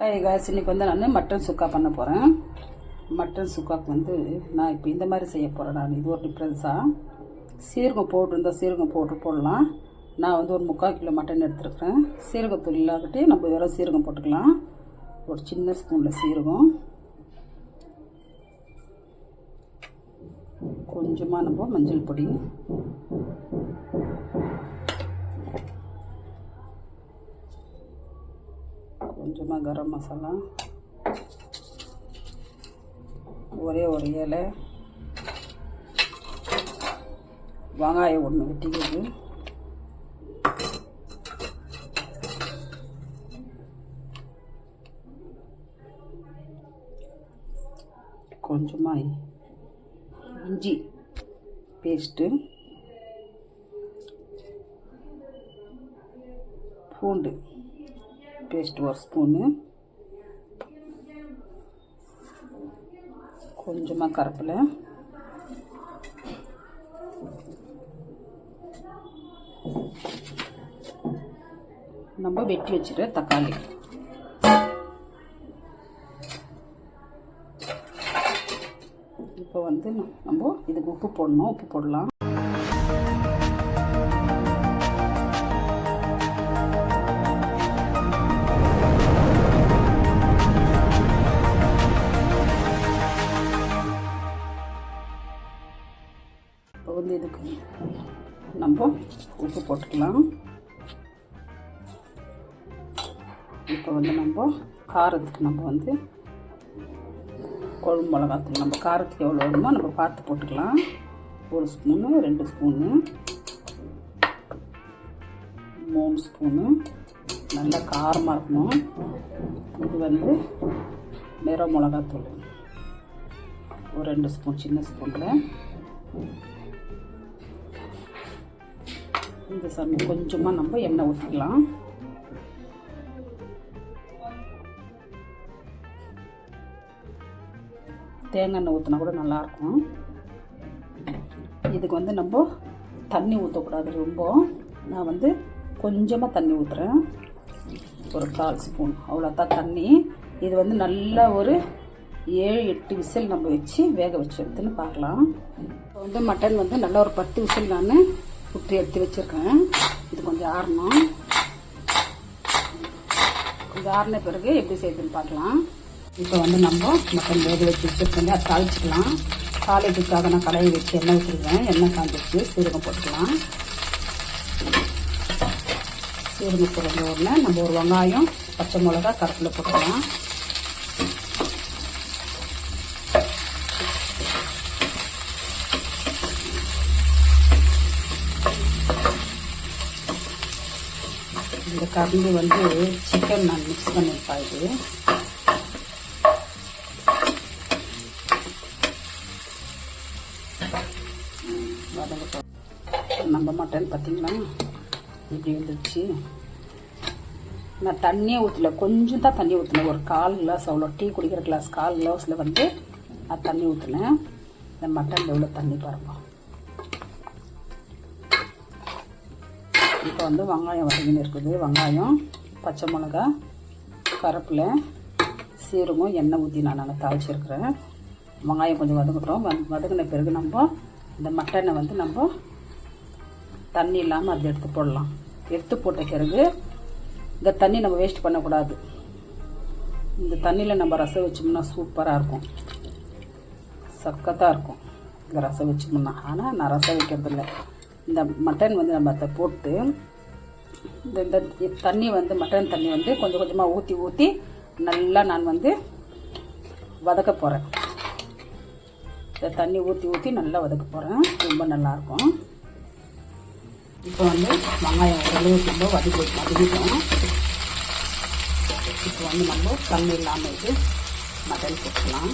Hi guys, இன்றைக்கி வந்து நான் மட்டன் சுக்கா பண்ண போகிறேன். மட்டன் சுக்காவுக்கு வந்து நான் இப்போ இந்த மாதிரி செய்ய போகிறேன். நான் இது ஒரு டிஃப்ரென்ஸாக சீரகம் போட்டிருந்தால் சீரகம் போடலாம். நான் வந்து ஒரு 3/4 கிலோ மட்டன் எடுத்துருக்குறேன். சீரகத்தூள் இல்லாக்கிட்டு நம்ம வெறும் சீரகம் போட்டுக்கலாம். ஒரு சின்ன ஸ்பூனில் சீரகம், கொஞ்சமாக நம்ம மஞ்சள் பொடி, கொஞ்சமாக கரம் மசாலா, ஒரே ஒரு இலை, வெங்காயம் ஒன்று வெட்டிக்கிறது, கொஞ்சமாக இஞ்சி பேஸ்ட்டு, பூண்டு பேஸ்ட் ஒரு ஸ்பூனு, கொஞ்சமாக கருவேப்பிலை, நம்ம வெட்டி வச்சுட்டு தக்காளி, இப்போ வந்து நம்ம இதுக்கு உப்பு போடணும். உப்பு போடலாம். இப்போ வந்து இதுக்கு நம்ம உப்பு போட்டுக்கலாம். இப்போ வந்து நம்ம காரத்துக்கு நம்ம வந்து குழம்பு மிளகாத்தூள் நம்ம காரத்துக்கு எவ்வளோ வேணுமோ நம்ம பார்த்து போட்டுக்கலாம். 1 ஸ்பூனு, 2 ஸ்பூனு, 3 ஸ்பூனு, நல்லா காரமாக இருக்கணும். இது வந்து நிற மிளகாத்தூள் ஒரு 2 ஸ்பூன், சின்ன ஸ்பூனில். இந்த சமயம் கொஞ்சமாக நம்ம எண்ணெய் ஊற்றிக்கலாம். தேங்காய் எண்ணெய் ஊற்றினா கூட நல்லாயிருக்கும். இதுக்கு வந்து நம்ம தண்ணி ஊற்றக்கூடாது ரொம்ப. நான் வந்து கொஞ்சமாக தண்ணி ஊற்றுறேன், ஒரு 1/4 ஸ்பூன், அவ்வளோதான் தண்ணி. இது வந்து நல்லா ஒரு 7-8 விசில் நம்ம வச்சு வேக வச்சு எடுத்துன்னு பார்க்கலாம். இப்போ வந்து மட்டன் வந்து நல்லா ஒரு 10 விசில் நான் விட்டு எடுத்து வச்சுருக்கேன். இது கொஞ்சம் ஆறணும். கொஞ்சம் ஆறின பிறகு எப்படி செய்யுதுன்னு பார்க்கலாம். இப்போ வந்து நம்ம மட்டன் வேக வச்சு வச்சுருக்கோங்க, அதை தாளிச்சிக்கலாம். தாளிப்புக்காக நான் கடாயை வச்சு எண்ணெய் ஊற்றிருக்கேன். எண்ணெய் காஞ்சிச்சு, சீரகம் போட்டுக்கலாம். சீரகம் போடுற உடனே நம்ம ஒரு வெங்காயம், பச்சை மிளகா, கருவேப்பிலை போட்டுக்கலாம். இந்த கரும்பு வந்து சிக்கன் நான் மிக்ஸ் பண்ணியிருப்பேன். இது நம்ம மட்டன் பார்த்திங்களா இப்படி வந்துடுச்சு. நான் தண்ணியே ஊற்றல, கொஞ்சம் தான் தண்ணி ஊற்றினேன். ஒரு 1/4 கிளாஸ், அவ்வளோ டீ குடிக்கிற கிளாஸ் 1/4 கிளாஸில் வந்து அது தண்ணி ஊற்றினேன். இந்த மட்டனில் எவ்வளோ தண்ணி பாருங்க. இப்போ வந்து வெங்காயம் வதங்கின்னு இருக்குது. வெங்காயம், பச்சை மிளகா, கருவேப்பிலை, சீரகம், எண்ணெய் ஊற்றி நான் தாளிச்சிருக்கிறேன். வெங்காயம் கொஞ்சம் வதக்கிட்டோம். வதங்கின பிறகு நம்ம இந்த மட்டனை வந்து நம்ம தண்ணி இல்லாமல் அதை எடுத்து போடலாம். எடுத்து போட்ட பிறகு இந்த தண்ணி நம்ம வேஸ்ட் பண்ணக்கூடாது. இந்த தண்ணியில் நம்ம ரசம் வச்சோம்னா சூப்பராக இருக்கும், சக்கத்தாக இருக்கும் இந்த ரசம் வச்சோம்னா. ஆனால் நான் ரசம் வைக்கிறதில்ல. இந்த மட்டன் வந்து நம்ம அதை போட்டு இந்த தண்ணி வந்து மட்டன் தண்ணி வந்து கொஞ்சம் கொஞ்சமாக ஊற்றி நல்லா நான் வந்து வதக்க போகிறேன். இந்த தண்ணி ஊற்றி நல்லா வதக்க போகிறேன். ரொம்ப நல்லாயிருக்கும். இப்போ வந்து வெங்காயம் ஓரளவுக்கு ரொம்ப வதக்கிட்டோம். இப்போ வந்து நம்ம தண்ணி இல்லாமல் இது மட்டன் போட்டுக்கலாம்.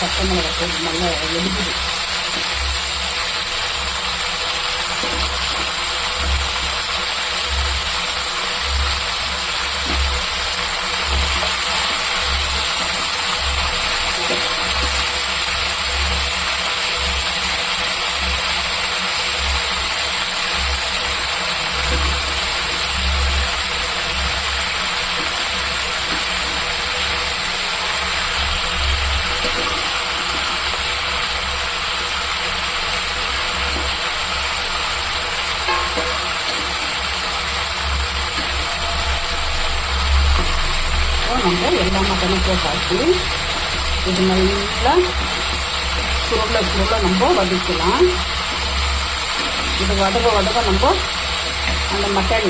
பச்சை மிளகாய் போட்டு நல்லா எடுக்குது. பாருங்கள், எல்லா மட்டனும் போட்டாச்சு. இது நல்லா சுருளை நம்ம வதக்கலாம். இது வதக நம்ம அந்த மட்டன்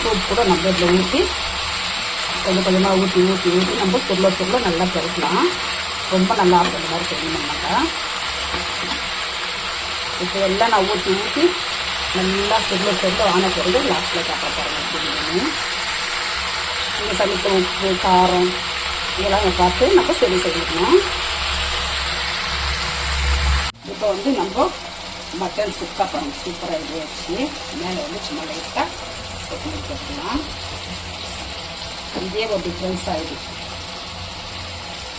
சூப் கூட நம்ம இதில் ஊற்றி கொஞ்சமாக ஊற்றி நம்ம சுருளை நல்லா பெருக்கலாம். ரொம்ப நல்லா இருக்கிற மாதிரி செய்யணும்னாக்கா இப்போ எல்லாம் நான் ஊற்றி நல்லா சுருளை ஆன பிறகு லாஸ்ட்டில் காட்ட பாருங்கள். நீங்கள் சமைத்த உப்பு காரம் இதெல்லாம் பார்த்து நம்ம சரி செய்யணும். இப்போ வந்து நம்ம மட்டன் சுக்கா பாருங்கள், சூப்பராக இது வச்சு மேலே வந்து சும்மா லைட்டாக கொத்தமல்லி போட்டுக்கலாம். இதே ஒரு டிஃப்ரென்ஸ் ஆகிடும்.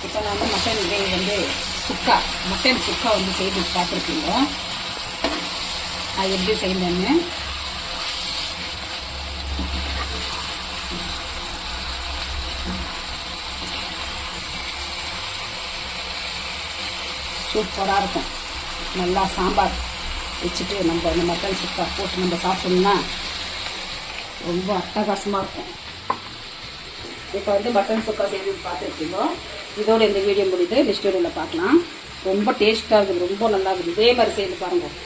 இப்போ நான் வந்து மட்டன் சுக்கா வந்து செய்து பார்த்துருக்கீங்க. அது எப்படி செய்யணுன்னு சூப்பராக இருக்கும். நல்லா சாம்பார் வச்சுட்டு நம்ம இந்த மட்டன் சுக்கா போட்டு நம்ம சாப்பிட்டோம்னா ரொம்ப அட்டகாசமாக இருக்கும். இப்போ வந்து மட்டன் சுக்கா செய்து பார்த்துருக்கீங்க. இதோட இந்த வீடியோ முடியுது. நெக்ஸ்ட் வீடியோவில் பார்க்கலாம். ரொம்ப டேஸ்ட்டாக இருக்குது, ரொம்ப நல்லா இருக்குது. இதே மாதிரி செய்து பாருங்கள்.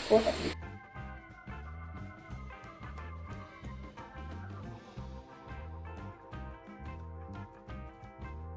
போட்டேன்